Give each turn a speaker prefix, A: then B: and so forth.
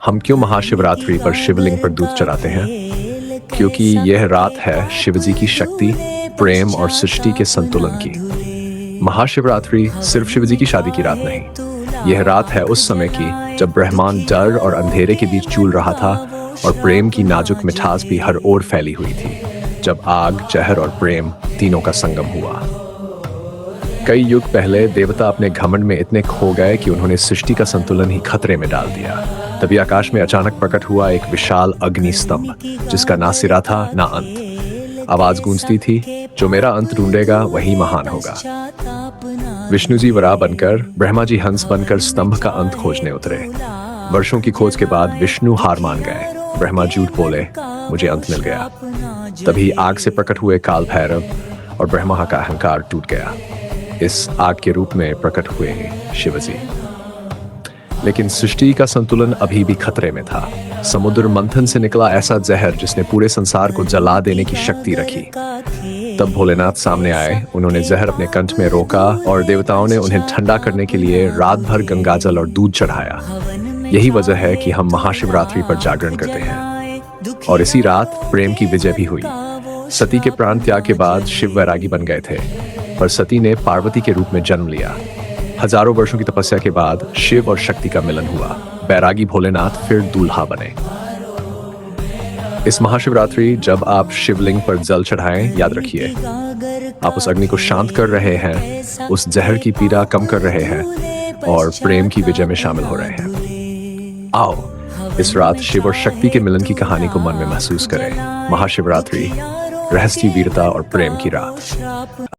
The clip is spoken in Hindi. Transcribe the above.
A: हम क्यों महाशिवरात्रि पर शिवलिंग पर दूध चढ़ाते हैं? क्योंकि यह रात है शिवजी की शक्ति, प्रेम और सृष्टि के संतुलन की। महाशिवरात्रि सिर्फ शिवजी की शादी की रात नहीं, यह रात है उस समय की जब ब्रह्मांड डर और अंधेरे के बीच झूल रहा था और प्रेम की नाजुक मिठास भी हर ओर फैली हुई थी। जब आग, जहर और प्रेम तीनों का संगम हुआ। कई युग पहले देवता अपने घमंड में इतने खो गए कि उन्होंने सृष्टि का संतुलन ही खतरे में डाल दिया। तभी आकाश में अचानक प्रकट हुआ एक विशाल अग्नि स्तंभ, जिसका ना सिरा था ना अंत। आवाज गूंजती थी, जो मेरा अंत ढूंढेगा वही महान होगा। विष्णु जी वराह बनकर, ब्रह्मा जी हंस बनकर स्तंभ का अंत खोजने उतरे। वर्षों की खोज के बाद विष्णु हार मान गए। ब्रह्मा झूठ बोले, मुझे अंत मिल गया। तभी आग से प्रकट हुए काल भैरव और ब्रह्मा का अहंकार टूट गया। इस आग के रूप में प्रकट हुए शिवजी। लेकिन सृष्टि का संतुलन अभी भी खतरे में था। समुद्र मंथन से निकला ऐसा जहर जिसने पूरे संसार को जला देने की शक्ति रखी। तब भोलेनाथ सामने आए। उन्होंने जहर अपने कंठ में रोका और देवताओं ने उन्हें ठंडा करने के लिए रात भर गंगाजल और दूध चढ़ाया। यही वजह है कि हम महाशिवरात्रि पर जागरण करते हैं। और इसी रात प्रेम की विजय भी हुई। सती के प्राण त्याग के बाद शिव वैरागी बन गए थे, पर सती ने पार्वती के रूप में जन्म लिया। हजारों वर्षों की तपस्या के बाद शिव और शक्ति का मिलन हुआ। बैरागी भोलेनाथ फिर दूल्हा बने। इस महाशिवरात्रि जब आप शिवलिंग पर जल चढ़ाएं, याद रखिए, आप उस अग्नि को शांत कर रहे हैं, उस जहर की पीड़ा कम कर रहे हैं और प्रेम की विजय में शामिल हो रहे हैं। आओ, इस रात शिव और शक्ति के मिलन की कहानी को मन में महसूस करें। महाशिवरात्रि, रहस्य, वीरता और प्रेम की रात।